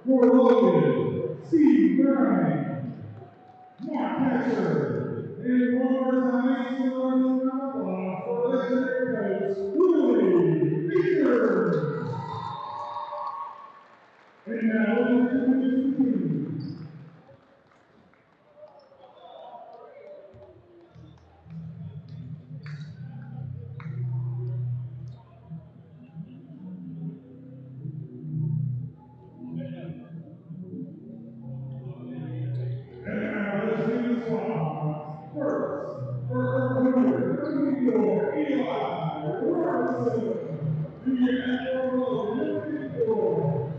For Logan, Steve Brown, Mark Hatcher, and one more time, make some applause for legendary coach, Hoover. And now, over to the team. And now, let's do the squad. First, for Herbert, Eli, Robertson. The Logan,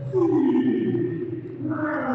Steve Brown.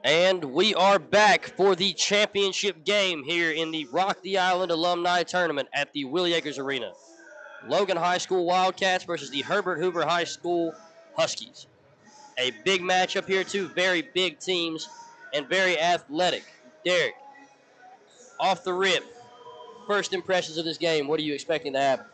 And we are back for the championship game here in the Rock the Island Alumni Tournament at the Willie Akers Arena. Logan High School Wildcats versus the Herbert Hoover High School Huskies. A big matchup here, two very big teams and very athletic. Derek, off the rip, first impressions of this game, what are you expecting to happen?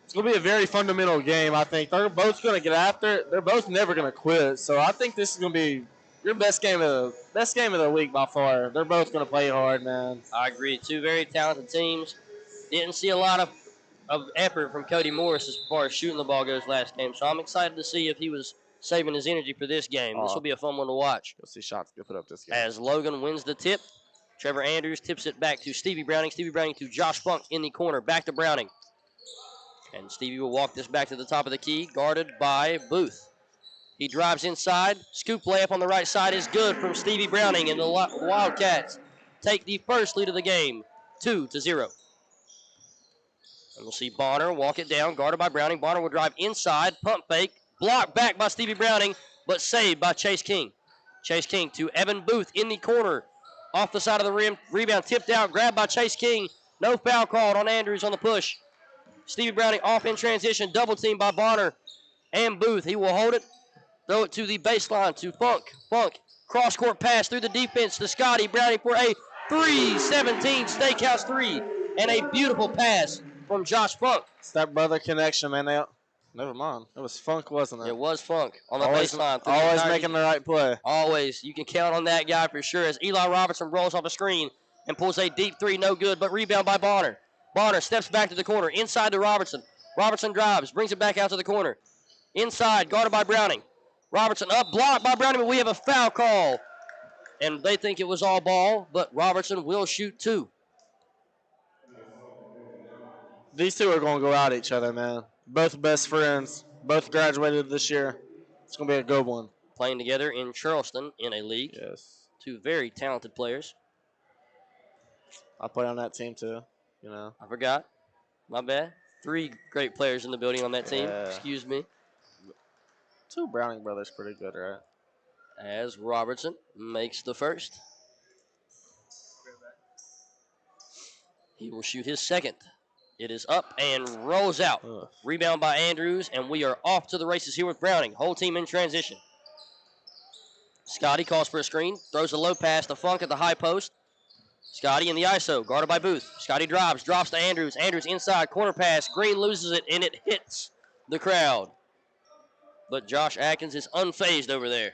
It's going to be a very fundamental game, I think. They're both going to get after it. They're both never going to quit. So I think this is going to be your best game of the week by far. They're both going to play hard, man. I agree. Two very talented teams. Didn't see a lot of effort from Cody Morris as far as shooting the ball goes last game. So I'm excited to see if he was saving his energy for this game. This will be a fun one to watch. You'll see shots get put up this game. As Logan wins the tip, Trevor Andrews tips it back to Stevie Browning. Stevie Browning to Josh Funk in the corner. Back to Browning. And Stevie will walk this back to the top of the key, guarded by Booth. He drives inside. Scoop layup on the right side is good from Stevie Browning, and the Wildcats take the first lead of the game, 2-0. And we'll see Bonner walk it down, guarded by Browning. Bonner will drive inside, pump fake, blocked back by Stevie Browning, but saved by Chase King. Chase King to Evan Booth in the corner, off the side of the rim. Rebound tipped out, grabbed by Chase King. No foul called on Andrews on the push. Stevie Browning off in transition, double team by Bonner and Booth. He will hold it, throw it to the baseline to Funk. Funk, cross-court pass through the defense to Scotty Browning for a 3-17 Steakhouse 3, and a beautiful pass from Josh Funk. Step brother connection, man. Never mind. It was Funk, wasn't it? It was Funk on the baseline. Always making the right play. Always. You can count on that guy for sure, as Eli Robertson rolls off a screen and pulls a deep three, no good, but rebound by Bonner. Bonner steps back to the corner, inside to Robertson. Robertson drives, brings it back out to the corner. Inside, guarded by Browning. Robertson up, blocked by Browning, but we have a foul call. And they think it was all ball, but Robertson will shoot two. These two are going to go at each other, man. Both best friends. Both graduated this year. It's going to be a good one. Playing together in Charleston in a league. Yes. Two very talented players. I play on that team too, you know. I forgot. My bad. 3 great players in the building on that team. Yeah. Excuse me. 2 Browning brothers pretty good, right? As Robertson makes the first. He will shoot his second. It is up and rolls out. Ugh. Rebound by Andrews, and we are off to the races here with Browning. Whole team in transition. Scotty calls for a screen, throws a low pass to Funk at the high post. Scotty in the ISO, guarded by Booth. Scotty drops to Andrews. Andrews inside, corner pass. Green loses it, and it hits the crowd. But Josh Atkins is unfazed over there.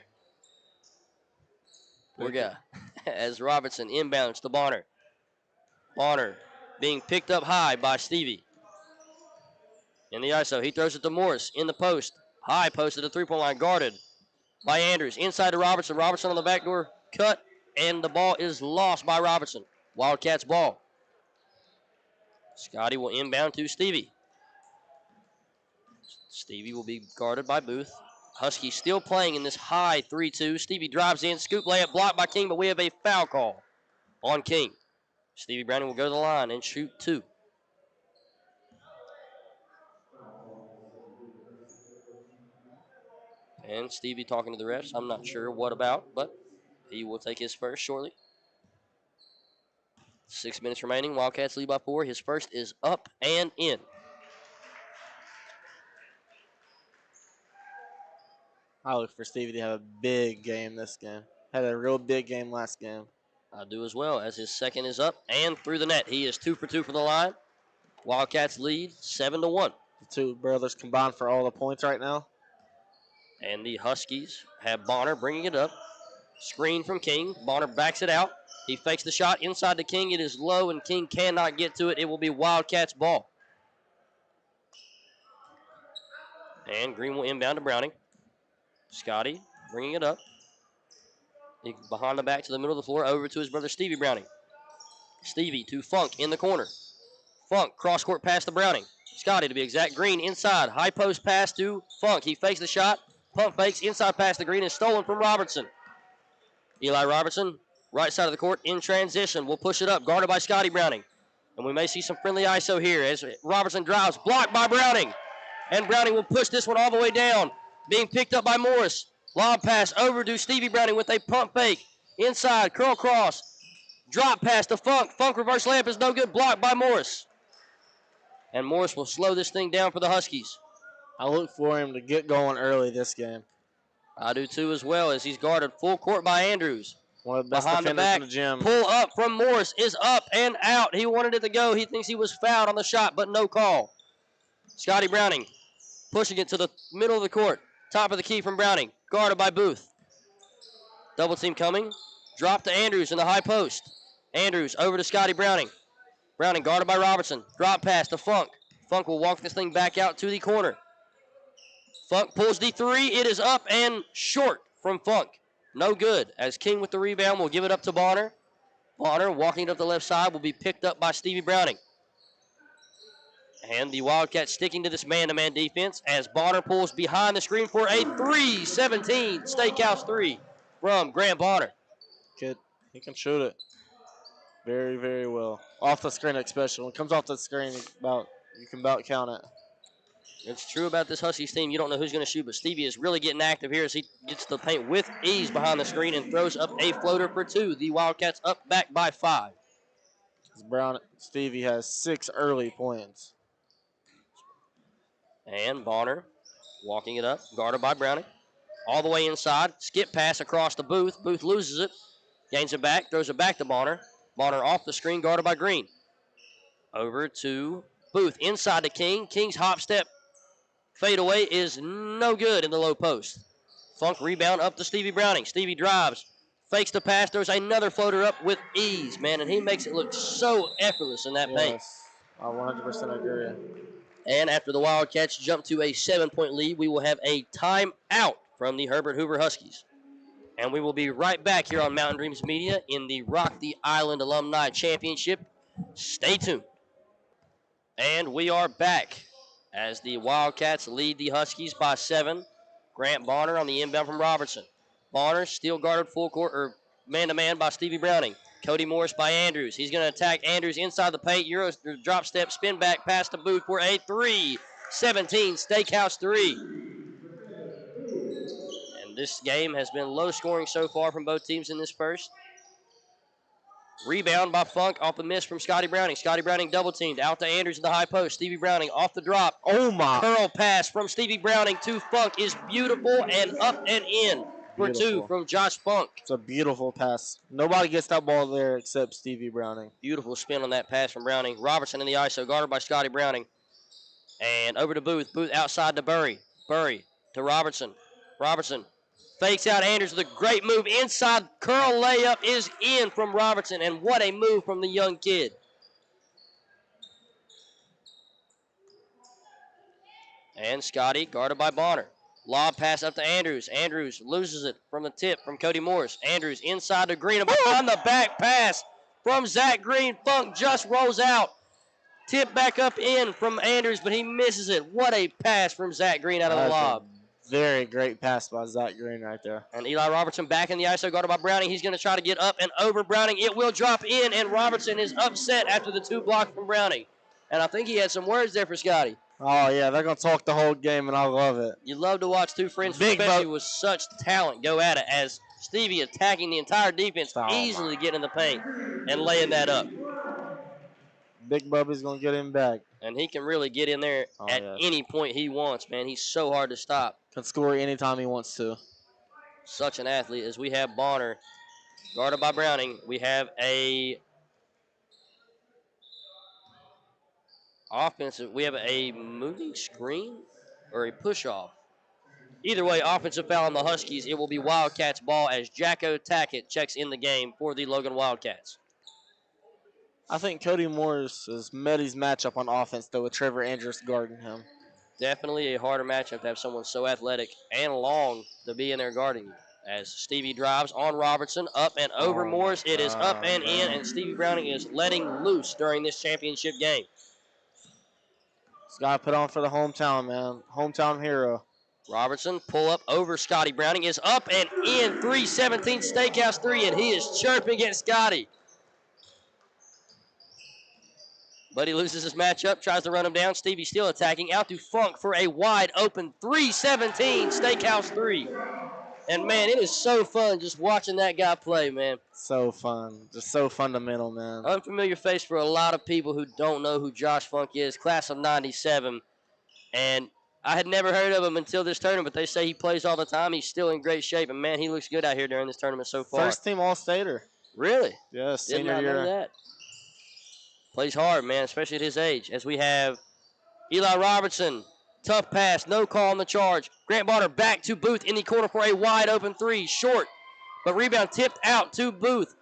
Poor guy. As Robertson inbounds to Bonner. Bonner being picked up high by Stevie. In the ISO, he throws it to Morris in the post. High post at the three-point line, guarded by Andrews. Inside to Robertson. Robertson on the backdoor cut, and the ball is lost by Robertson. Wildcats ball. Scotty will inbound to Stevie. Stevie will be guarded by Booth. Husky still playing in this high 3-2. Stevie drives in, scoop layup blocked by King, but we have a foul call on King. Stevie Browning will go to the line and shoot 2. And Stevie talking to the refs. I'm not sure what about, but he will take his first shortly. 6 minutes remaining. Wildcats lead by 4. His first is up and in. I look for Stevie to have a big game this game. Had a real big game last game. I do as well, as his second is up and through the net. He is 2 for 2 from the line. Wildcats lead 7-1. The 2 brothers combined for all the points right now. And the Huskies have Bonner bringing it up. Screen from King. Bonner backs it out. He fakes the shot inside to King. It is low, and King cannot get to it. It will be Wildcats ball. And Green will inbound to Browning. Scotty bringing it up. Behind the back to the middle of the floor, over to his brother Stevie Browning. Stevie to Funk in the corner. Funk, cross-court pass to Browning. Scotty, to be exact. Green inside. High post pass to Funk. He fakes the shot. Pump fakes. Inside pass to Green is stolen from Robertson. Eli Robertson, right side of the court in transition. Will push it up. Guarded by Scotty Browning. And we may see some friendly ISO here as Robertson drives. Blocked by Browning. And Browning will push this one all the way down. Being picked up by Morris. Lob pass over to Stevie Browning with a pump fake. Inside, curl cross. Drop pass to Funk. Funk reverse layup is no good. Blocked by Morris. And Morris will slow this thing down for the Huskies. I look for him to get going early this game. I do too as well, as he's guarded full court by Andrews. One of the best Behind the defenders back, in the gym. pull up from Morris is up and out. He wanted it to go. He thinks he was fouled on the shot, but no call. Scotty Browning pushing it to the middle of the court. Top of the key from Browning. Guarded by Booth. Double team coming. Drop to Andrews in the high post. Andrews over to Scotty Browning. Browning guarded by Robertson. Drop pass to Funk. Funk will walk this thing back out to the corner. Funk pulls the 3. It is up and short from Funk. No good, as King with the rebound will give it up to Bonner. Bonner walking up the left side will be picked up by Stevie Browning. And the Wildcats sticking to this man-to-man defense as Bonner pulls behind the screen for a 3-17 Steakhouse 3 from Grant Bonner. Kid, he can shoot it very, very well. Off the screen especially. When it comes off the screen, you can about count it. It's true about this Huskies team. You don't know who's going to shoot, but Stevie is really getting active here as he gets the paint with ease behind the screen and throws up a floater for 2. The Wildcats up back by 5. Stevie has 6 early points. And Bonner walking it up, guarded by Browning. All the way inside, skip pass across to Booth. Booth loses it, gains it back, throws it back to Bonner. Bonner off the screen, guarded by Green. Over to Booth, inside to King. King's hop step fade away is no good in the low post. Funk rebound up to Stevie Browning. Stevie drives, fakes the pass, throws another floater up with ease, man, and he makes it look so effortless in that paint. Yes, I 100% agree. And after the Wildcats jump to a 7-point lead, we will have a timeout from the Herbert Hoover Huskies. And we will be right back here on Mountain Dreams Media in the Rock the Island Alumni Championship. Stay tuned. And we are back as the Wildcats lead the Huskies by 7. Grant Bonner on the inbound from Robertson. Bonner still guarded full court or man-to-man by Stevie Browning. Cody Morris by Andrews. He's going to attack Andrews inside the paint. Euro drop step, spin back, pass to Booth for a 3. 17, Steakhouse 3. And this game has been low scoring so far from both teams in this first. Rebound by Funk off the miss from Scotty Browning. Scotty Browning double teamed out to Andrews in the high post. Stevie Browning off the drop. Oh my. Curl pass from Stevie Browning to Funk is beautiful and up and in for Beautiful. 2 from Josh Funk. It's a beautiful pass. Nobody gets that ball there except Stevie Browning. Beautiful spin on that pass from Browning. Robertson in the ISO, guarded by Scotty Browning. And over to Booth. Booth outside to Burry. Burry to Robertson. Robertson fakes out Andrews with a great move. Inside curl layup is in from Robertson. And what a move from the young kid. And Scotty guarded by Bonner. Lob pass up to Andrews. Andrews loses it from the tip from Cody Morris. Andrews inside to Green. On the back pass from Zach Green. Funk just rolls out. Tip back up in from Andrews, but he misses it. What a pass from Zach Green out of the lob. Very great pass by Zach Green right there. And Eli Robertson back in the ISO, guarded by Browning. He's going to try to get up and over Browning. It will drop in, and Robertson is upset after the 2 blocks from Browning. And I think he had some words there for Scotty. Oh, yeah, they're going to talk the whole game, and I love it. You love to watch 2 friends, Big especially with such talent, go at it, as Stevie attacking the entire defense, easily getting in the paint and laying that up. Big Bubby's going to get him back. And he can really get in there at any point he wants, man. He's so hard to stop. Can score anytime he wants to. Such an athlete. As we have Bonner guarded by Browning, we have a offensive. We have a moving screen or a push-off. Either way, offensive foul on the Huskies. It will be Wildcats ball as Jacko Tackett checks in the game for the Logan Wildcats. I think Cody Morris has met his matchup on offense, though, with Trevor Andrews guarding him. Definitely a harder matchup to have someone so athletic and long to be in there guarding you. As Stevie drives on Robertson, up and over Morris. It is up and in, and Stevie Browning is letting loose during this championship game. He's got to put on for the hometown, man. Hometown hero. Robertson, pull up over Scotty Browning, is up and in. 3-17 Steakhouse 3, and he is chirping at Scotty. But he loses his matchup, tries to run him down. Stevie still attacking, out to Funk for a wide open 3-17 Steakhouse 3. And, man, it is so fun just watching that guy play, man. So fun. Just so fundamental, man. Unfamiliar face for a lot of people who don't know who Josh Funk is, class of 97. And I had never heard of him until this tournament. They say he plays all the time. He's still in great shape. And, man, he looks good out here during this tournament so far. First team All-Stater. Really? Yeah, Did not know that. Plays hard, man, especially at his age. As we have Eli Robertson, tough pass, no call on the charge. Grant Bonner back to Booth in the corner for a wide open 3, short. But rebound tipped out to Booth.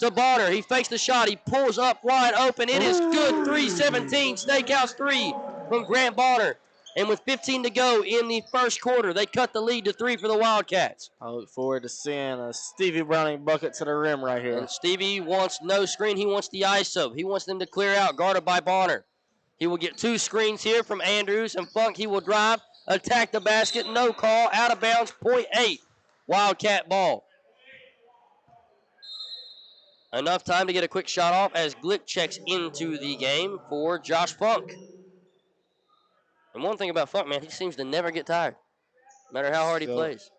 To Bonner, he fakes the shot, he pulls up wide open. It is good, 3-17, Steakhouse 3 from Grant Bonner. And with 15 to go in the first quarter, they cut the lead to 3 for the Wildcats. I look forward to seeing a Stevie Browning bucket to the rim right here. And Stevie wants no screen. He wants the ISO. He wants them to clear out, guarded by Bonner. He will get 2 screens here from Andrews and Funk. He will drive, attack the basket, no call, out of bounds, .8. Wildcat ball. Enough time to get a quick shot off as Glick checks into the game for Josh Funk. And one thing about Funk, man, he seems to never get tired, no matter how hard he plays.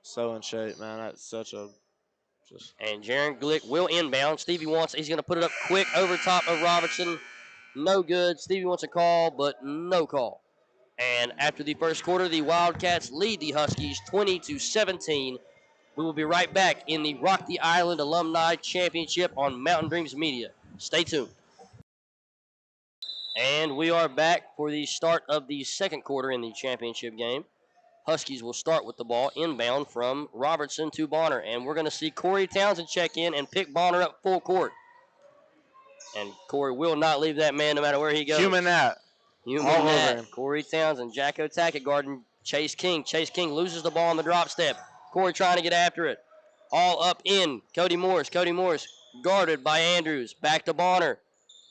So in shape, man. That's such a And Jaron Glick will inbound. Stevie wants, he's going to put it up quick over top of Robertson. No good. Stevie wants a call, but no call. And after the first quarter, the Wildcats lead the Huskies 20-17. We will be right back in the Rock the Island Alumni Championship on Mountain Dreams Media. Stay tuned. And we are back for the start of the second quarter in the championship game. Huskies will start with the ball inbound from Robertson to Bonner. And we're going to see Corey Townsend check in and pick Bonner up full court. And Corey will not leave that man no matter where he goes. human that. Human that. Corey Townsend, Jacko Tackett guarding Chase King. Chase King loses the ball on the drop step. Corey trying to get after it. All up in Cody Morris. Cody Morris guarded by Andrews. Back to Bonner.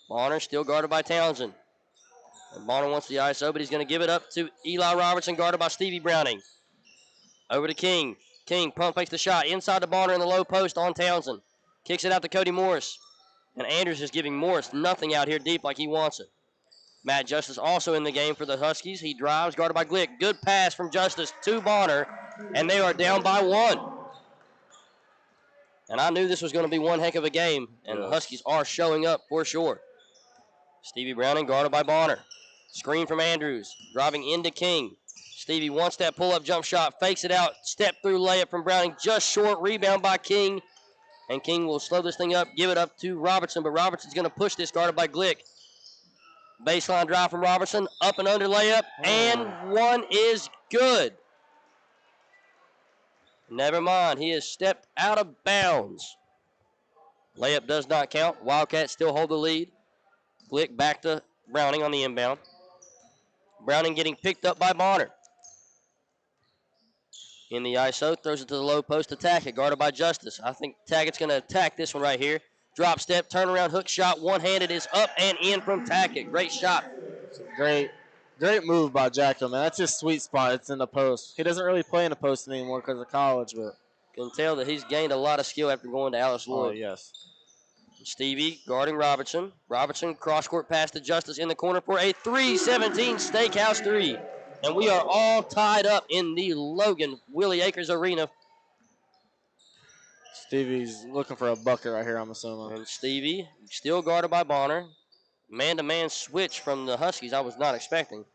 Bonner still guarded by Townsend. And Bonner wants the ISO, but he's going to give it up to Eli Robertson, guarded by Stevie Browning. Over to King. King pump fakes the shot inside the Bonner in the low post on Townsend. Kicks it out to Cody Morris. And Andrews is giving Morris nothing out here deep like he wants it. Matt Justice also in the game for the Huskies. He drives, guarded by Glick. Good pass from Justice to Bonner, and they are down by 1. And I knew this was going to be one heck of a game, and the Huskies are showing up for sure. Stevie Browning guarded by Bonner. Screen from Andrews, driving into King. Stevie wants that pull-up jump shot, fakes it out, step through layup from Browning, just short, rebound by King. And King will slow this thing up, give it up to Robertson, but Robertson's going to push this, guarded by Glick. Baseline drive from Robertson, up and under layup, and one is good. Never mind, he has stepped out of bounds. Layup does not count. Wildcats still hold the lead. Glick back to Browning on the inbound. Browning getting picked up by Bonner. In the ISO, throws it to the low post to Tackett, guarded by Justice. I think Tackett's going to attack this one right here. Drop step, turnaround, hook shot, one-handed is up and in from Tackett. Great shot. Great move by Jacko, man. That's his sweet spot. It's in the post. He doesn't really play in the post anymore because of college, but can tell that he's gained a lot of skill after going to Alice Lloyd. Oh, yes. Stevie guarding Robertson. Robertson cross-court pass to Justice in the corner for a 3-17 Steakhouse 3. And we are all tied up in the Logan Willie Akers Arena. Stevie's looking for a bucket right here, I'm assuming. And Stevie still guarded by Bonner. Man-to-man switch from the Huskies I was not expecting.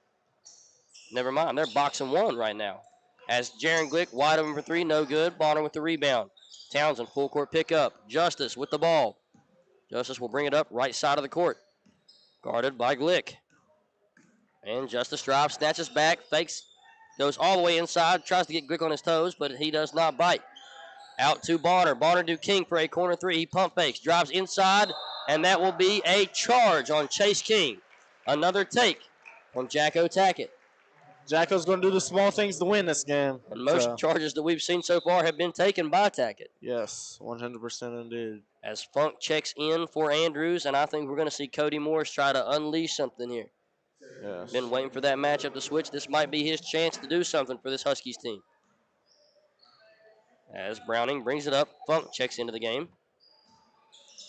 Never mind, they're boxing one right now. As Jaron Glick wide open for 3, no good. Bonner with the rebound. Townsend full court pickup. Justice with the ball. Justice will bring it up right side of the court. Guarded by Glick. And Justice drives, snatches back, fakes, goes all the way inside, tries to get Glick on his toes, but he does not bite. Out to Bonner. Bonner to King for a corner 3. He pump fakes, drives inside, and that will be a charge on Chase King. Another take from Jacko Tackett. Jacko's going to do the small things to win this game. And most charges that we've seen so far have been taken by Tackett. Yes, 100% indeed. As Funk checks in for Andrews, and I think we're going to see Cody Morris try to unleash something here. Yes. Been waiting for that matchup to switch. This might be his chance to do something for this Huskies team. As Browning brings it up, Funk checks into the game.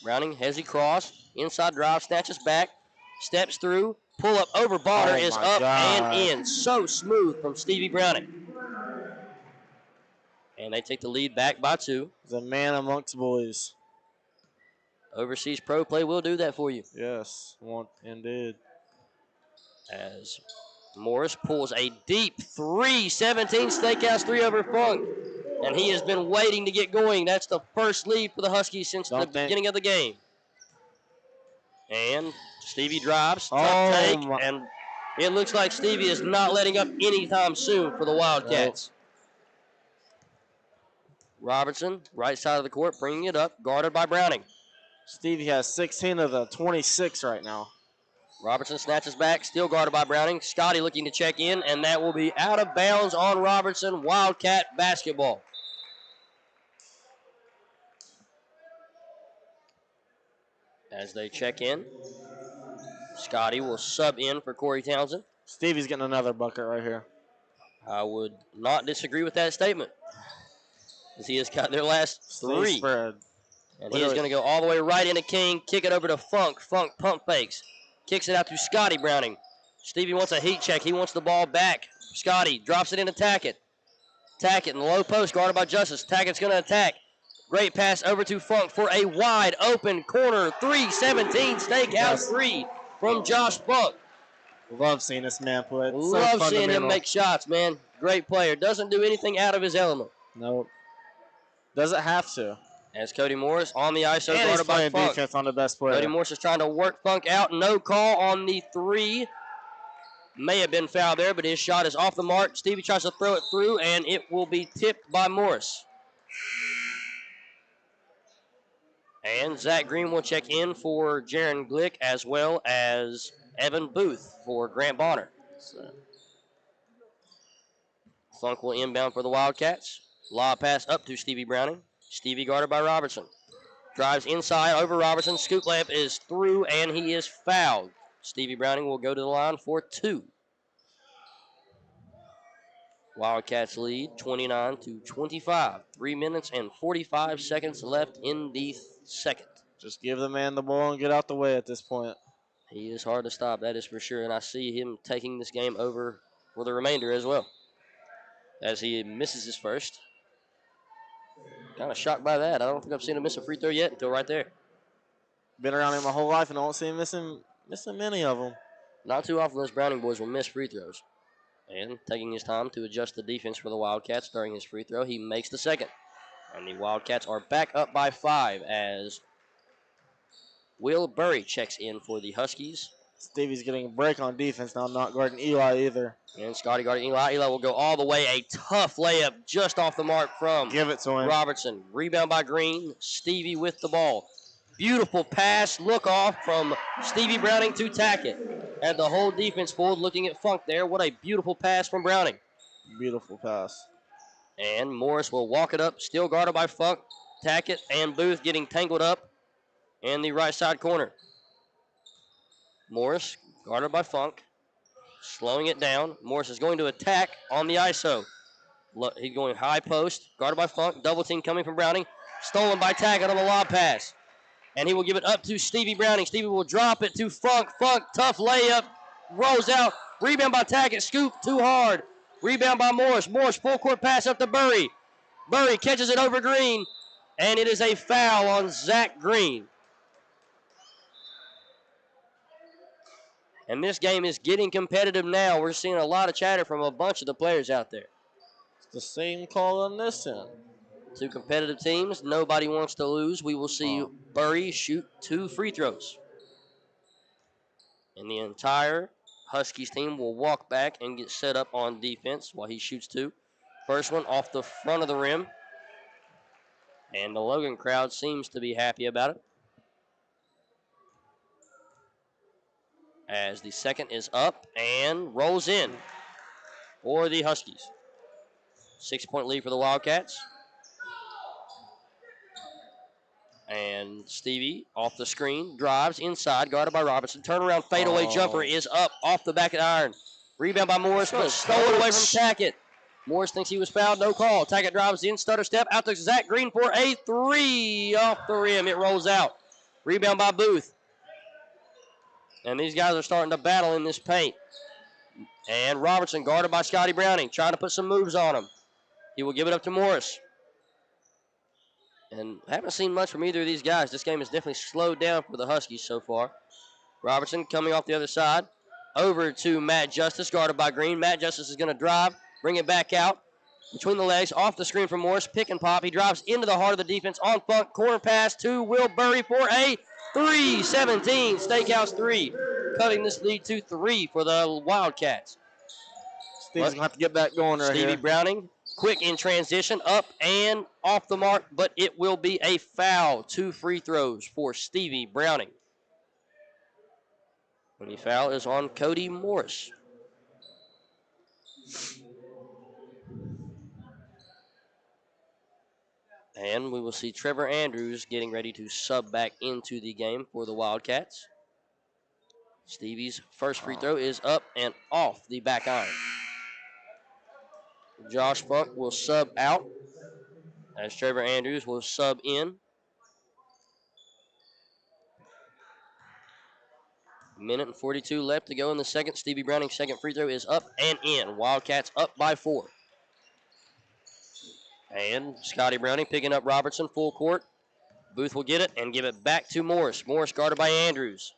Browning, hezzy cross, inside drive, snatches back, steps through, pull up over Bonner is up and in. So smooth from Stevie Browning. And they take the lead back by 2. The man amongst boys. Overseas pro play will do that for you. Yes, indeed. As Morris pulls a deep 3-17 Steakhouse 3 over Funk. And he has been waiting to get going. That's the first lead for the Huskies since the beginning of the game. And Stevie drives, tough take, and it looks like Stevie is not letting up anytime soon for the Wildcats. Robertson, right side of the court, bringing it up, guarded by Browning. Stevie has 16 of the 26 right now. Robertson snatches back, still guarded by Browning. Scotty looking to check in, and that will be out of bounds on Robertson. Wildcat basketball. As they check in, Scotty will sub in for Corey Townsend. Stevie's getting another bucket right here. I would not disagree with that statement, as he has got their last 3. Spread. And he is going to go all the way right into King, kick it over to Funk. Funk pump fakes, kicks it out to Scotty Browning. Stevie wants a heat check. He wants the ball back. Scotty drops it into Tackett. Tackett in the low post, guarded by Justice. Tackett's going to attack. Great pass over to Funk for a wide open corner 3-17 Steakhouse 3 from Josh Funk. Love seeing this man play. Love seeing him make shots, man. Great player. Doesn't do anything out of his element. Nope. Doesn't have to. As Cody Morris on the ISO, and guarded by Funk. Defense on the best player. Cody Morris is trying to work Funk out. No call on the 3. May have been fouled there, but his shot is off the mark. Stevie tries to throw it through, and it will be tipped by Morris. And Zach Green will check in for Jaron Glick, as well as Evan Booth for Grant Bonner. Funk will inbound for the Wildcats. Lob pass up to Stevie Browning. Stevie guarded by Robertson. Drives inside over Robertson. Scoop layup is through, and he is fouled. Stevie Browning will go to the line for 2. Wildcats lead 29-25. 3 minutes and 45 seconds left in the second. Just give the man the ball and get out the way at this point. He is hard to stop, that is for sure, and I see him taking this game over for the remainder as well, as he misses his first. Kind of shocked by that. I don't think I've seen him miss a free throw yet until right there. Been around him my whole life and I don't see him missing many of them. Not too often those Browning boys will miss free throws. And taking his time to adjust the defense for the Wildcats during his free throw, he makes the second. And the Wildcats are back up by 5 as Will Burry checks in for the Huskies. Stevie's getting a break on defense now, not guarding Eli either. And Scotty guarding Eli. Eli will go all the way. A tough layup just off the mark from Give it to him. Robertson. Rebound by Green. Stevie with the ball. Beautiful pass, look off from Stevie Browning to Tackett. And the whole defense pulled looking at Funk there. What a beautiful pass from Browning. Beautiful pass. And Morris will walk it up, still guarded by Funk. Tackett and Booth getting tangled up in the right side corner. Morris guarded by Funk, slowing it down. Morris is going to attack on the ISO. He's going high post, guarded by Funk. Double team coming from Browning. Stolen by Tackett on the lob pass. And he will give it up to Stevie Browning. Stevie will drop it to Funk. Funk, tough layup, rolls out. Rebound by Tackett, scoop too hard. Rebound by Morris. Morris, full court pass up to Burry. Burry catches it over Green, and it is a foul on Zach Green. And this game is getting competitive now. We're seeing a lot of chatter from a bunch of the players out there. It's the same call on this end. 2 competitive teams. Nobody wants to lose. We will see Burry shoot 2 free throws. And the entire Huskies team will walk back and get set up on defense while he shoots 2. First one off the front of the rim. And the Logan crowd seems to be happy about it. As the second is up and rolls in for the Huskies. 6-point lead for the Wildcats. And Stevie off the screen, drives inside, guarded by Robertson. Turnaround fadeaway jumper is up off the back of the iron. Rebound by Morris, but stolen away from Tackett. Morris thinks he was fouled, no call. Tackett drives in, stutter step, out to Zach Green for a 3 off the rim. It rolls out. Rebound by Booth. And these guys are starting to battle in this paint. And Robertson guarded by Scotty Browning, trying to put some moves on him. He will give it up to Morris. And haven't seen much from either of these guys. This game has definitely slowed down for the Huskies so far. Robertson coming off the other side. Over to Matt Justice, guarded by Green. Matt Justice is going to drive, bring it back out. Between the legs, off the screen from Morris. Pick and pop. He drives into the heart of the defense on Funk. Corner pass to Will Burry for a 3. 17. Steakhouse 3. Cutting this lead to 3 for the Wildcats. Steve's going to have to get that going right here. Stevie Browning. Quick in transition, up and off the mark, but it will be a foul. 2 free throws for Stevie Browning. And the foul is on Cody Morris. And we will see Trevor Andrews getting ready to sub back into the game for the Wildcats. Stevie's first free throw is up and off the back iron. Josh Funk will sub out as Trevor Andrews will sub in. Minute and 42 left to go in the second. Stevie Browning's second free throw is up and in. Wildcats up by 4. And Scotty Browning picking up Robertson full court. Booth will get it and give it back to Morris. Morris guarded by Andrews.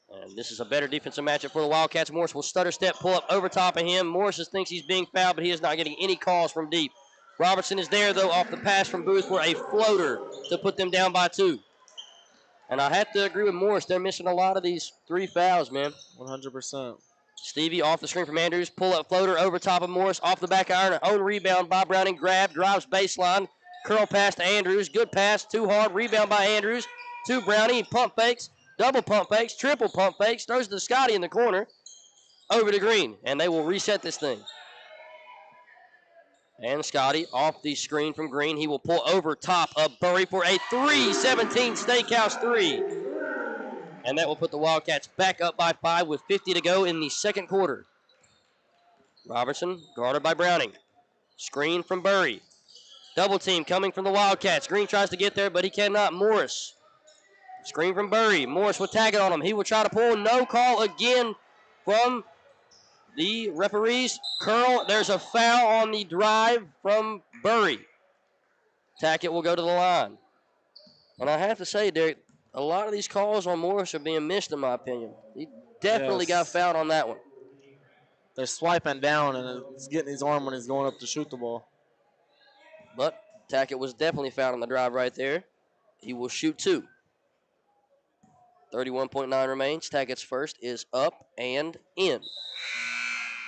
And this is a better defensive matchup for the Wildcats. Morris will stutter step, pull up over top of him. Morris thinks he's being fouled, but he is not getting any calls from deep. Robertson is there, though, off the pass from Booth for a floater to put them down by 2. And I have to agree with Morris. They're missing a lot of these 3 fouls, man. 100%. Stevie off the screen from Andrews. Pull-up floater over top of Morris. Off the back iron. An own rebound by Browning. Grab, drives baseline. Curl pass to Andrews. Good pass. Too hard. Rebound by Andrews. To Browning. Pump fakes. Double pump fakes. Triple pump fakes. Throws to Scotty in the corner. Over to Green. And they will reset this thing. And Scotty off the screen from Green. He will pull over top of Burry for a 3. 17 Steakhouse 3. And that will put the Wildcats back up by 5 with 50 to go in the second quarter. Robertson guarded by Browning. Screen from Burry. Double team coming from the Wildcats. Green tries to get there, but he cannot. Morris. Screen from Burry. Morris will tag it on him. He will try to pull. No call again from the referees. Curl. There's a foul on the drive from Burry. Tackett will go to the line. And I have to say, Derek, a lot of these calls on Morris are being missed, in my opinion. He definitely got fouled on that one. They're swiping down, and it's getting his arm when he's going up to shoot the ball. But Tackett was definitely fouled on the drive right there. He will shoot 2. 31.9 remains. Tackett's first is up and in.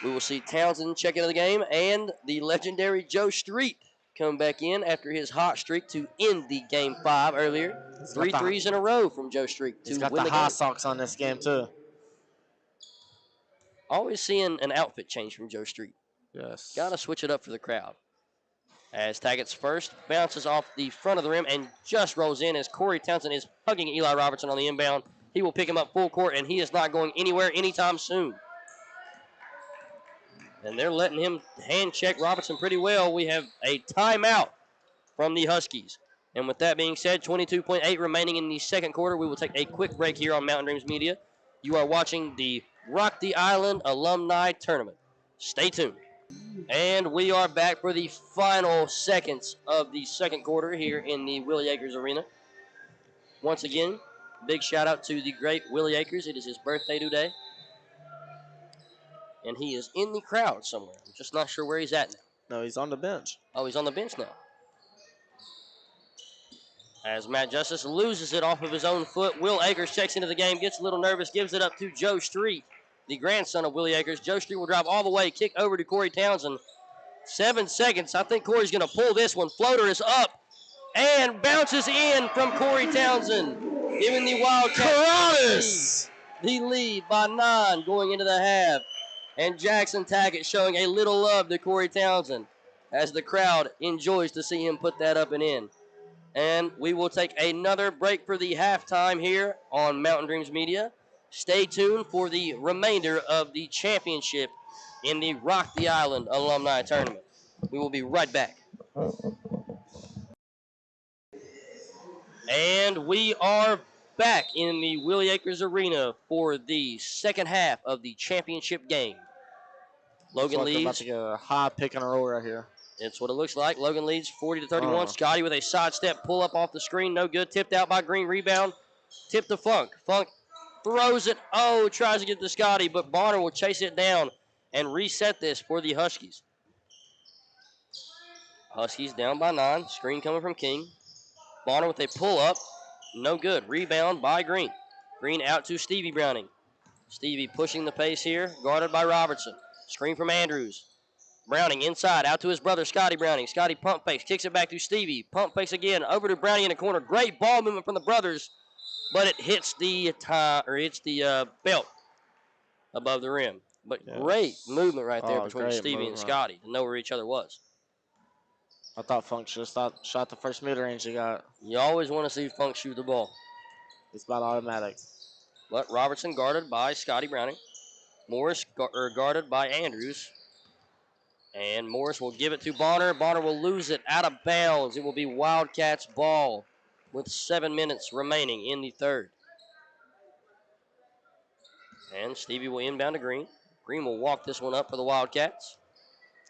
We will see Townsend check into the game, and the legendary Joe Street come back in after his hot streak to end the game 5 earlier. 3 threes in a row from Joe Street to win the game. He's got the high socks on this game, too. Always seeing an outfit change from Joe Street. Yes. Got to switch it up for the crowd. As Tackett's first bounces off the front of the rim and just rolls in as Corey Townsend is hugging Eli Robertson on the inbound. He will pick him up full court, and he is not going anywhere anytime soon. And they're letting him hand check Robertson pretty well. We have a timeout from the Huskies. And with that being said, 22.8 remaining in the second quarter. We will take a quick break here on Mountain Dreams Media. You are watching the Rock the Island Alumni Tournament. Stay tuned. And we are back for the final seconds of the second quarter here in the Willie Akers Arena. Once again, big shout out to the great Willie Akers. It is his birthday today. And he is in the crowd somewhere. I'm just not sure where he's at now. No, he's on the bench. Oh, he's on the bench now. As Matt Justice loses it off of his own foot, Will Akers checks into the game, gets a little nervous, gives it up to Joe Street, the grandson of Willie Akers. Joe Street will drive all the way, kick over to Corey Townsend. 7 seconds. I think Corey's going to pull this one. Floater is up and bounces in from Corey Townsend, giving the Wildcats the lead by 9 going into the half. And Jackson Tackett showing a little love to Corey Townsend as the crowd enjoys to see him put that up and in. And we will take another break for the halftime here on Mountain Dreams Media. Stay tuned for the remainder of the championship in the Rock the Island Alumni Tournament. We will be right back. And we are back in the Willie Akers Arena for the second half of the championship game. Logan leads. About to get a high pick and a roll right here. It's what it looks like. Logan leads 40-31. Scotty with a sidestep pull up off the screen. No good. Tipped out by Green. Rebound. Tipped to Funk. Funk throws it. Oh, tries to get to Scotty, but Bonner will chase it down and reset this for the Huskies. Huskies down by 9. Screen coming from King. Bonner with a pull up. No good. Rebound by Green. Green out to Stevie Browning. Stevie pushing the pace here. Guarded by Robertson. Screen from Andrews. Browning inside, out to his brother, Scotty Browning. Scotty pump fakes, kicks it back to Stevie. Pump fakes again, over to Browning in the corner. Great ball movement from the brothers, but it hits the belt above the rim. But great movement right there between Stevie and Scotty to know where each other was. I thought Funk just shot the first mid-range he got. You always want to see Funk shoot the ball. It's about automatic. But Robertson guarded by Scotty Browning. Morris guarded by Andrews. And Morris will give it to Bonner. Bonner will lose it out of bounds. It will be Wildcats ball with 7 minutes remaining in the third. And Stevie will inbound to Green. Green will walk this one up for the Wildcats.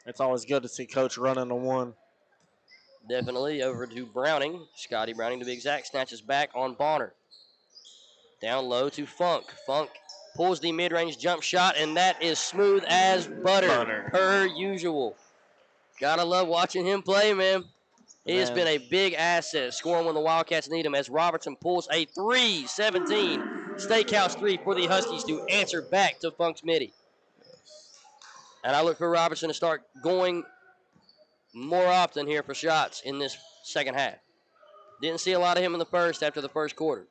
It's always good to see Coach running the one. Definitely over to Browning. Scotty Browning, to be exact, snatches back on Bonner. Down low to Funk. Funk pulls the mid-range jump shot, and that is smooth as butter. Per usual. Gotta love watching him play, man. He has been a big asset, scoring when the Wildcats need him as Robertson pulls a 3-17 Steakhouse 3 for the Huskies to answer back to Funk's midi. And I look for Robertson to start going more often here for shots in this second half. Didn't see a lot of him in the first after the first quarter.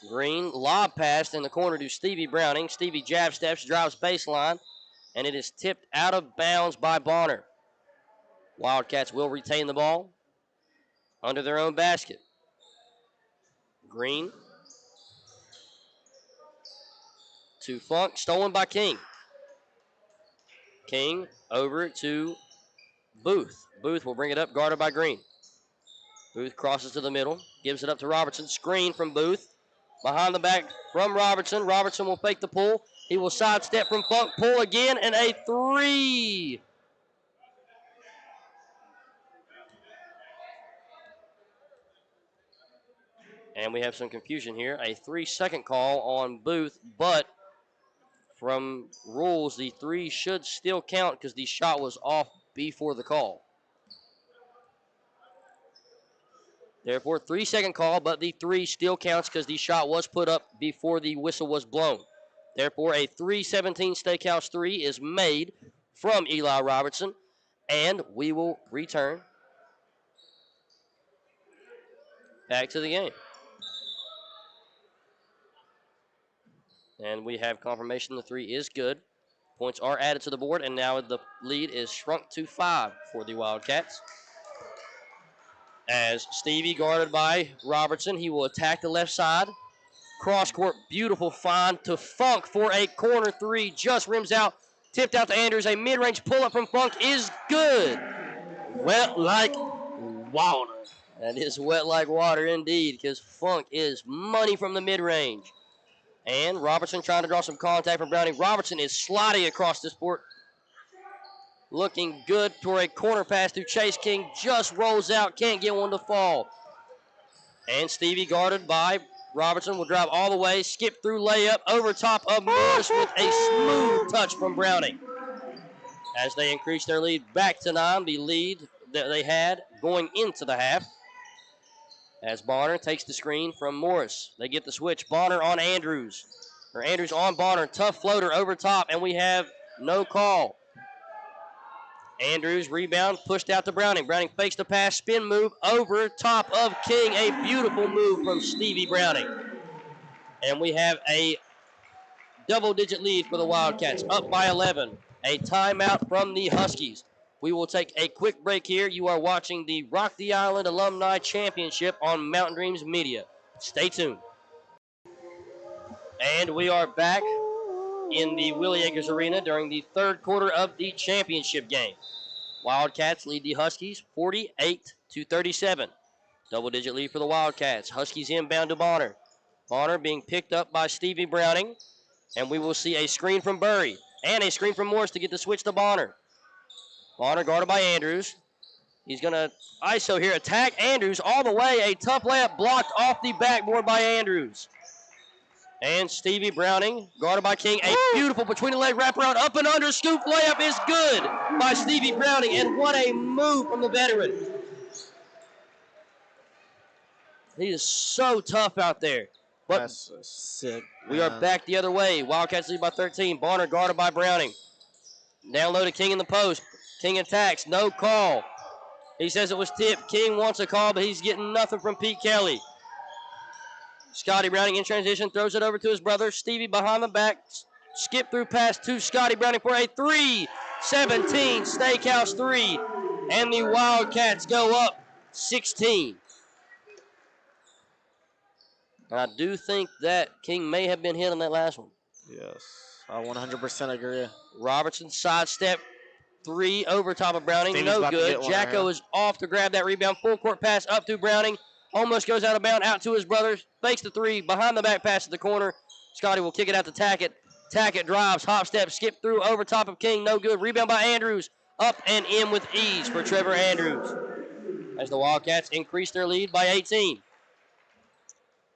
Green, lob pass in the corner to Stevie Browning. Stevie jab steps, drives baseline, and it is tipped out of bounds by Bonner. Wildcats will retain the ball under their own basket. Green to Funk, stolen by King. King over to Booth. Booth will bring it up, guarded by Green. Booth crosses to the middle, gives it up to Robertson. Screen from Booth. Behind the back from Robertson. Robertson will fake the pull. He will sidestep from Funk, pull again, and a 3. And we have some confusion here. A 3-second call on Booth, but from rules, the 3 should still count because the shot was off before the call. Therefore, 3-second call, but the 3 still counts because the shot was put up before the whistle was blown. Therefore, a 3-17 Steakhouse 3 is made from Eli Robertson, and we will return back to the game. And we have confirmation the 3 is good. Points are added to the board, and now the lead is shrunk to 5 for the Wildcats. As Stevie guarded by Robertson, he will attack the left side. Cross court, beautiful find to Funk for a corner 3. Just rims out, tipped out to Andrews. A mid-range pull-up from Funk is good. Wet like water. That is wet like water indeed, because Funk is money from the mid-range. And Robertson trying to draw some contact from Browning. Robertson is sliding across this court. Looking good for a corner pass to Chase King. Just rolls out, can't get one to fall. And Stevie guarded by Robertson will drive all the way, skip through layup, over top of Morris with a smooth touch from Browning. As they increase their lead back to 9, the lead that they had going into the half. As Bonner takes the screen from Morris. They get the switch. Bonner on Andrews. Or Andrews on Bonner. Tough floater over top, and we have no call. Andrews rebound, pushed out to Browning. Browning fakes the pass, spin move over top of King. A beautiful move from Stevie Browning. And we have a double-digit lead for the Wildcats, up by 11. A timeout from the Huskies. We will take a quick break here. You are watching the Rock the Island Alumni Championship on Mountain Dreams Media. Stay tuned. And we are back in the Willie Akers Arena during the third quarter of the championship game. Wildcats lead the Huskies 48-37. Double-digit lead for the Wildcats. Huskies inbound to Bonner. Bonner being picked up by Stevie Browning. And we will see a screen from Burry and a screen from Morris to get the switch to Bonner. Bonner guarded by Andrews. He's going to ISO here, attack Andrews all the way. A tough layup blocked off the backboard by Andrews. And Stevie Browning guarded by King. A beautiful between the leg wraparound, up and under, scoop layup is good by Stevie Browning. And what a move from the veteran. He is so tough out there. But that's sick. We are back the other way. Wildcats lead by 13. Bonner guarded by Browning. Down low to King in the post. King attacks, no call. He says it was tipped. King wants a call, but he's getting nothing from Pete Kelly. Scotty Browning in transition, throws it over to his brother. Stevie behind the back, skip through pass to Scotty Browning for a 3-17 Steakhouse 3. And the Wildcats go up 16. And I do think that King may have been hit on that last one. Yes, I 100% agree. Robertson sidestep 3 over top of Browning. Stevie's no good. Jacko right is off to grab that rebound. Full court pass up to Browning. Almost goes out of bounds, out to his brother. Fakes the 3. Behind the back pass to the corner. Scotty will kick it out to Tackett. Tackett drives, hop step, skip through over top of King. No good. Rebound by Andrews. Up and in with ease for Trevor Andrews. As the Wildcats increase their lead by 18.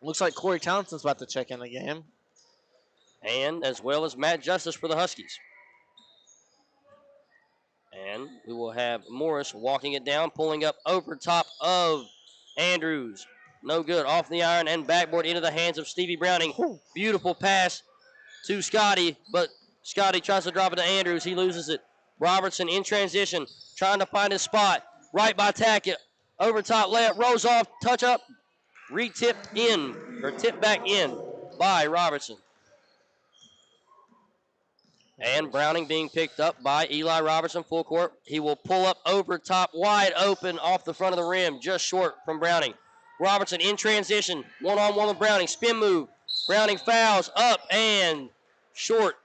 Looks like Corey Townsend's about to check in the game. And as well as Matt Justice for the Huskies. And we will have Morris walking it down, pulling up over top of Andrews. No good. Off the iron and backboard into the hands of Stevie Browning. Beautiful pass to Scotty, but Scotty tries to drop it to Andrews. He loses it. Robertson in transition, trying to find his spot. Right by Tackett. Over top layup, rolls off, touch up, re-tipped in, or tipped back in by Robertson. And Browning being picked up by Eli Robertson, full court. He will pull up over top, wide open off the front of the rim, just short from Browning. Robertson in transition, one-on-one with Browning, spin move. Browning fouls up and short.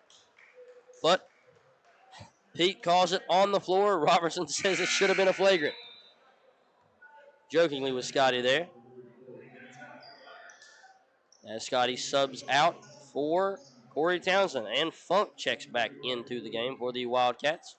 But Pete calls it on the floor. Robertson says it should have been a flagrant. Jokingly with Scotty there. As Scotty subs out for Corey Townsend. And Funk checks back into the game for the Wildcats.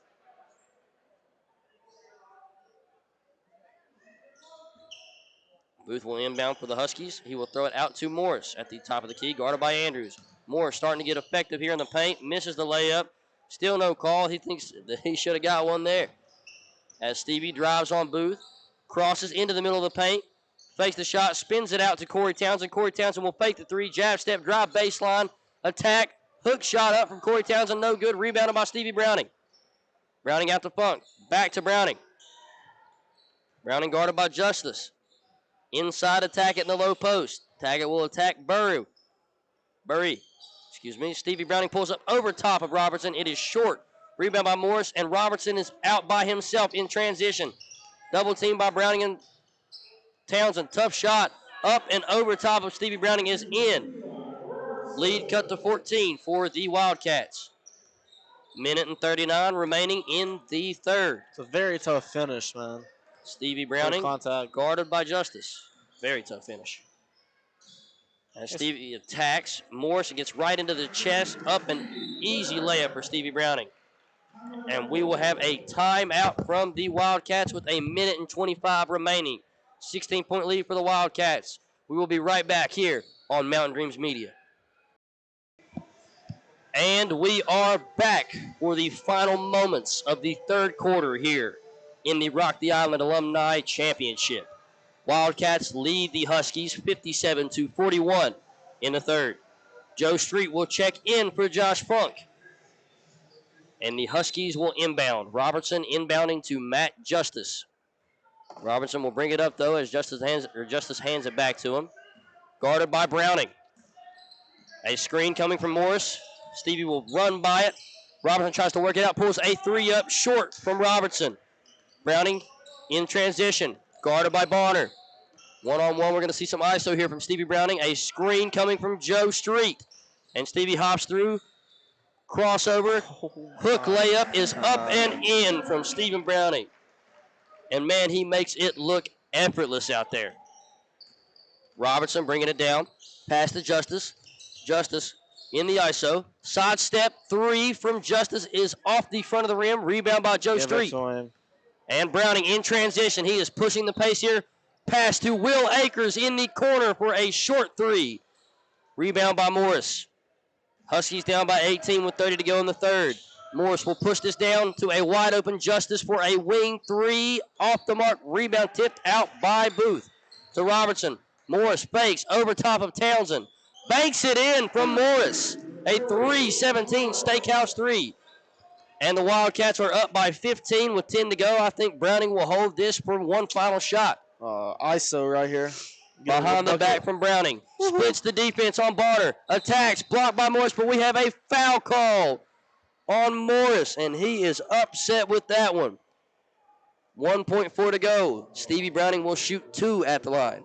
Booth will inbound for the Huskies. He will throw it out to Morris at the top of the key, guarded by Andrews. Morris starting to get effective here in the paint. Misses the layup. Still no call. He thinks that he should have got one there. As Stevie drives on Booth, crosses into the middle of the paint, fakes the shot, spins it out to Corey Townsend. Corey Townsend will fake the three, jab step, drive baseline, attack, hook shot up from Corey Townsend, no good. Rebounded by Stevie Browning. Browning out to Funk. Back to Browning. Browning guarded by Justice. Inside attack it in the low post. Taggart will attack Burry. Stevie Browning pulls up over top of Robertson. It is short. Rebound by Morris, and Robertson is out by himself in transition. Double team by Browning and Townsend. Tough shot. Up and over top of Stevie Browning is in. Lead cut to 14 for the Wildcats. Minute and 39 remaining in the third. It's a very tough finish, man. Stevie Browning contact. Guarded by Justice. Very tough finish. As Stevie attacks, Morris gets right into the chest. Up an easy layup for Stevie Browning. And we will have a timeout from the Wildcats with a minute and 25 remaining. 16-point lead for the Wildcats. We will be right back here on Mountain Dreams Media. And we are back for the final moments of the third quarter here in the Rock the Island Alumni Championship. Wildcats lead the Huskies 57-41 in the third. Joe Street will check in for Josh Funk. And the Huskies will inbound. Robertson inbounding to Matt Justice. Robertson will bring it up, though, as Justice hands it back to him. Guarded by Browning. A screen coming from Morris. Stevie will run by it. Robertson tries to work it out, pulls a three up short from Robertson. Browning in transition, guarded by Bonner. One-on-one, we're going to see some ISO here from Stevie Browning. A screen coming from Joe Street. And Stevie hops through. Crossover. Hook layup is up and in from Stephen Browning. And, man, he makes it look effortless out there. Robertson bringing it down. Pass to Justice. Justice in the ISO. Sidestep three from Justice is off the front of the rim. Rebound by Joe Street. And Browning in transition. He is pushing the pace here. Pass to Will Akers in the corner for a short three. Rebound by Morris. Huskies down by 18 with 30 to go in the third. Morris will push this down to a wide open Justice for a wing three. Off the mark. Rebound tipped out by Booth. To Robertson. Morris fakes over top of Townsend. Banks it in from Morris. A 3-17 Steakhouse three. And the Wildcats are up by 15 with 10 to go. I think Browning will hold this for one final shot. ISO right here. Behind the back from Browning. Splits the defense on Bonner. Attacks, blocked by Morris, but we have a foul call on Morris, and he is upset with that one. 1.4 to go. Stevie Browning will shoot two at the line.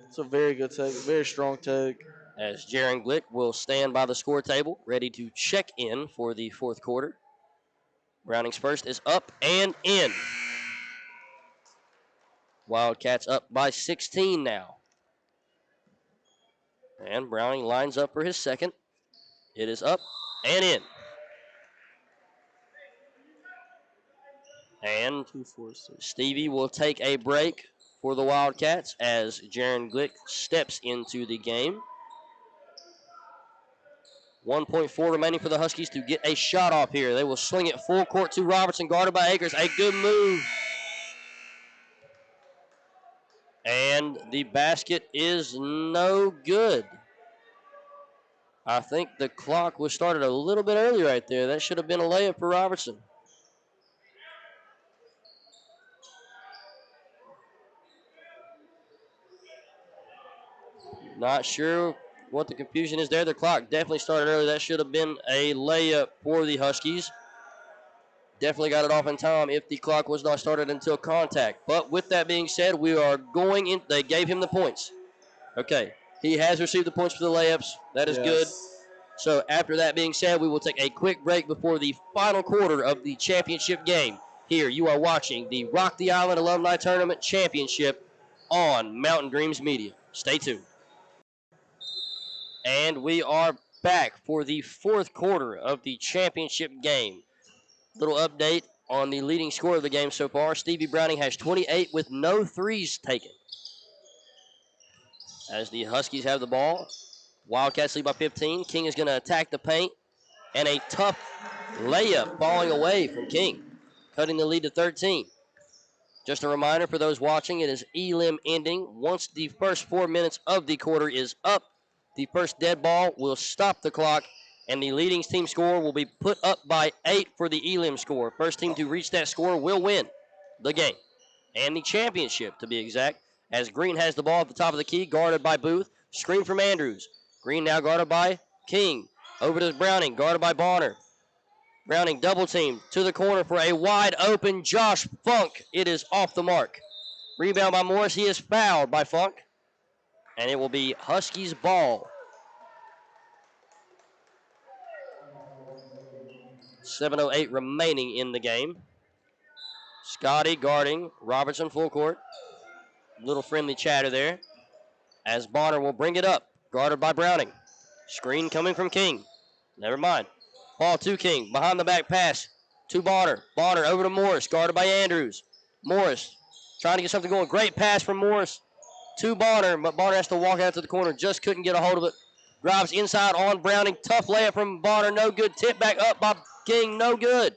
It's a very good take, very strong take. As Jaron Glick will stand by the score table, ready to check in for the fourth quarter. Browning's first is up and in. Wildcats up by 16 now. And Browning lines up for his second. It is up and in. And Stevie will take a break for the Wildcats as Jaron Glick steps into the game. 1.4 remaining for the Huskies to get a shot off here. They will sling it full court to Robertson, guarded by Akers. A good move. And the basket is no good. I think the clock was started a little bit early right there. That should have been a layup for Robertson. Not sure what the confusion is there. The clock definitely started early. That should have been a layup for the Huskies. Definitely got it off in time if the clock was not started until contact. But with that being said, we are going in. They gave him the points. Okay. He has received the points for the layups. That is good. So after that being said, we will take a quick break before the final quarter of the championship game. Here you are watching the Rock the Island Alumni Tournament Championship on Mountain Dreams Media. Stay tuned. And we are back for the fourth quarter of the championship game. Little update on the leading score of the game so far. Stevie Browning has 28 with no threes taken. As the Huskies have the ball, Wildcats lead by 15. King is going to attack the paint, and a tough layup falling away from King, cutting the lead to 13. Just a reminder for those watching, it is elim ending. Once the first 4 minutes of the quarter is up, the first dead ball will stop the clock, and the leading team score will be put up by 8 for the elim score. First team to reach that score will win the game, and the championship to be exact, as Green has the ball at the top of the key, guarded by Booth. Screen from Andrews. Green now guarded by King. Over to Browning, guarded by Bonner. Browning double team to the corner for a wide open Josh Funk. It is off the mark. Rebound by Morris. He is fouled by Funk. And it will be Huskies ball. 7:08 remaining in the game. Scotty guarding Robertson full court. Little friendly chatter there. As Bonner will bring it up. Guarded by Browning. Screen coming from King. Never mind. Ball to King. Behind the back pass to Bonner. Bonner over to Morris. Guarded by Andrews. Morris trying to get something going. Great pass from Morris to Bonner. But Bonner has to walk out to the corner. Just couldn't get a hold of it. Drives inside on Browning. Tough layup from Bonner. No good. Tip back up by King. No good.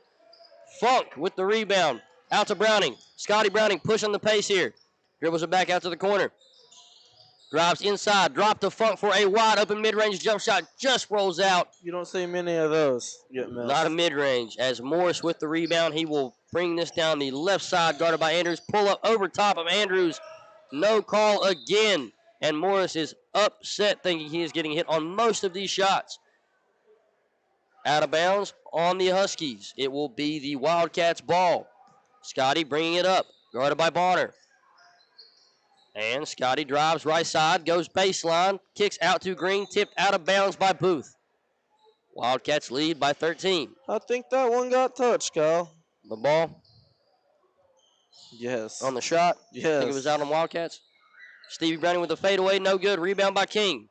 Funk with the rebound. Out to Browning. Scotty Browning pushing the pace here. Dribbles it back out to the corner. Drives inside, drop to Funk for a wide open mid-range jump shot, just rolls out. You don't see many of those get missed. Not a mid-range. As Morris with the rebound, he will bring this down the left side, guarded by Andrews. Pull up over top of Andrews. No call again. And Morris is upset, thinking he is getting hit on most of these shots. Out of bounds on the Huskies. It will be the Wildcats' ball. Scotty bringing it up, guarded by Bonner. And Scotty drives right side, goes baseline, kicks out to Green, tipped out of bounds by Booth. Wildcats lead by 13. I think that one got touched, Kyle. The ball Yes. on the shot. Yes. I think it was out on Wildcats. Stevie Browning with the fadeaway, no good. Rebound by King.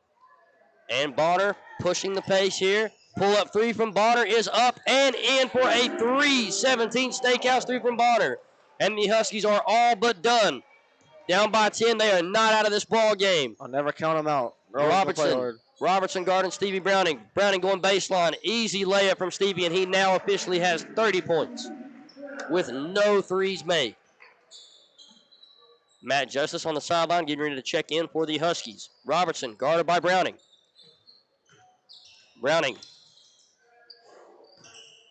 And Bonner pushing the pace here. Pull up three from Bonner is up and in for a 3-17 Steakhouse three from Bonner. And the Huskies are all but done. Down by 10, they are not out of this ball game. I'll never count them out. Robertson guarding Stevie Browning. Browning going baseline. Easy layup from Stevie, and he now officially has 30 points with no threes made. Matt Justice on the sideline getting ready to check in for the Huskies. Robertson guarded by Browning.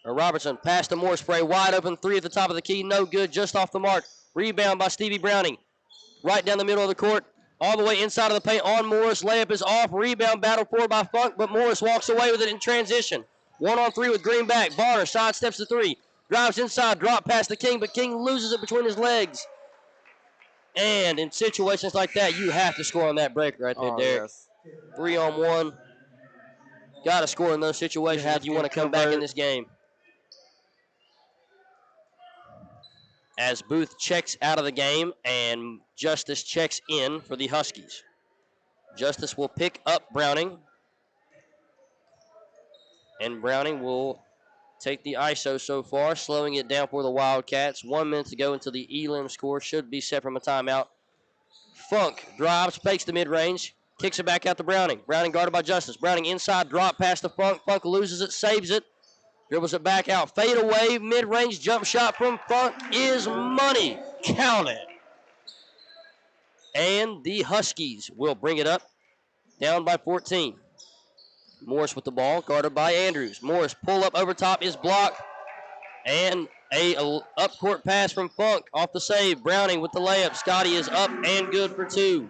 Robertson passed to Morris for a wide open three at the top of the key. No good, just off the mark. Rebound by Stevie Browning. Right down the middle of the court, all the way inside of the paint on Morris. Layup is off. Rebound battle for by Funk, but Morris walks away with it in transition. 1-on-3 with Green back. Bonner sidesteps the three. Drives inside, drop past the King, but King loses it between his legs. And in situations like that, you have to score on that break right there, Derek. Yes. 3-on-1. Got to score in those situations if you want to come back in this game. As Booth checks out of the game and Justice checks in for the Huskies. Justice will pick up Browning. And Browning will take the ISO so far, slowing it down for the Wildcats. 1 minute to go until the elim score should be set from a timeout. Funk drives, fakes the mid-range, kicks it back out to Browning. Browning guarded by Justice. Browning inside, drop past the Funk. Funk loses it, saves it. Dribbles it back out. Fade away. Mid-range jump shot from Funk is money. Count it. And the Huskies will bring it up. Down by 14. Morris with the ball. Guarded by Andrews. Morris pull up over top is blocked. And a up-court pass from Funk off the save. Browning with the layup. Scotty is up and good for two.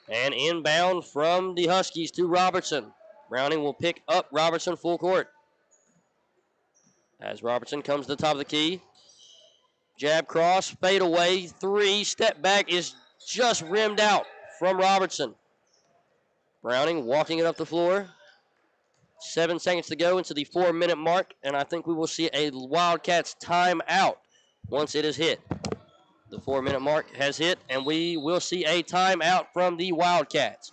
And inbound from the Huskies to Robertson. Browning will pick up Robertson full court. As Robertson comes to the top of the key. Jab cross, fade away, three, step back is just rimmed out from Robertson. Browning walking it up the floor. 7 seconds to go into the 4-minute mark, and I think we will see a Wildcats timeout once it is hit. The 4-minute mark has hit, and we will see a timeout from the Wildcats.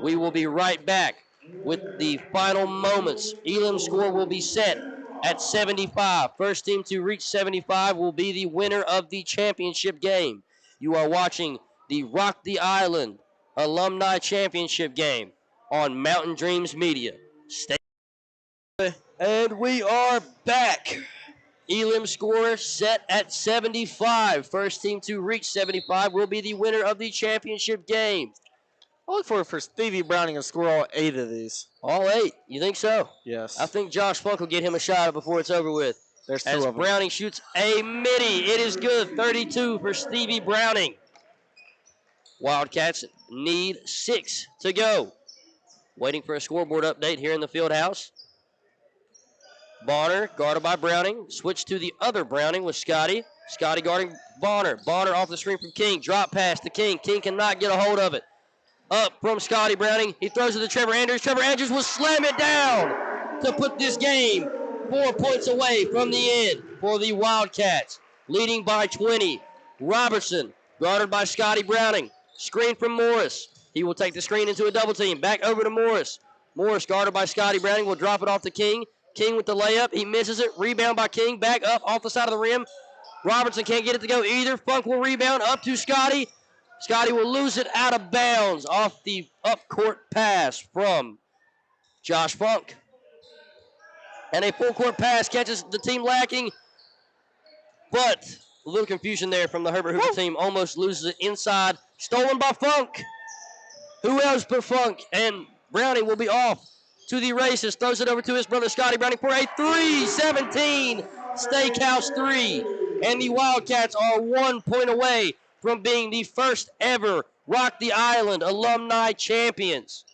We will be right back with the final moments. Elam's score will be set at 75. First team to reach 75 will be the winner of the championship game. You are watching the Rock the Island Alumni Championship game on Mountain Dreams Media. Stay. And we are back. Elam score set at 75. First team to reach 75 will be the winner of the championship game. I look for Stevie Browning to score all 8 of these. All 8? You think so? Yes. I think Josh Funk will get him a shot before it's over with. There's 2 As of them. Browning shoots a midi. It is good. 32 for Stevie Browning. Wildcats need 6 to go. Waiting for a scoreboard update here in the field house. Bonner guarded by Browning. Switch to the other Browning with Scotty. Scotty guarding Bonner. Bonner off the screen from King. Drop pass to King. King cannot get a hold of it. Up from Scotty Browning. He throws it to Trevor Andrews. Trevor Andrews will slam it down to put this game 4 points away from the end for the Wildcats. Leading by 20. Robertson guarded by Scotty Browning. Screen from Morris. He will take the screen into a double team. Back over to Morris. Morris guarded by Scotty Browning will drop it off to King. King with the layup. He misses it. Rebound by King. Back up off the side of the rim. Robertson can't get it to go either. Funk will rebound up to Scotty. Scotty will lose it out of bounds off the up-court pass from Josh Funk. And a full-court pass catches the team lacking. But a little confusion there from the Herbert Hoover team. Almost loses it inside. Stolen by Funk. Who else but Funk? And Browning will be off to the races. Throws it over to his brother Scotty Browning for a 3-17 Steakhouse 3. And the Wildcats are 1 point away from being the first ever Rock the Island alumni champions.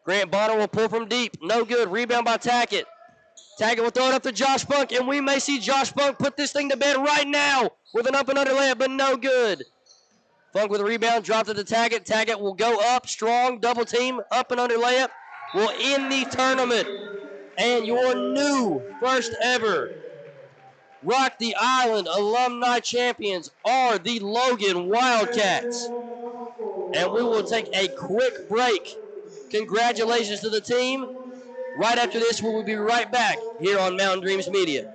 Grant Bonner will pull from deep. No good. Rebound by Tackett. Tackett will throw it up to Josh Funk, and we may see Josh Funk put this thing to bed right now with an up and under layup, but no good. Funk with a rebound, dropped it to Tackett. Tackett will go up, strong, double team, up and under layup, will end the tournament. And your new first ever Rock the Island alumni champions are the Logan Wildcats. And we will take a quick break. Congratulations to the team. Right after this, we will be right back here on Mountain Dreams Media.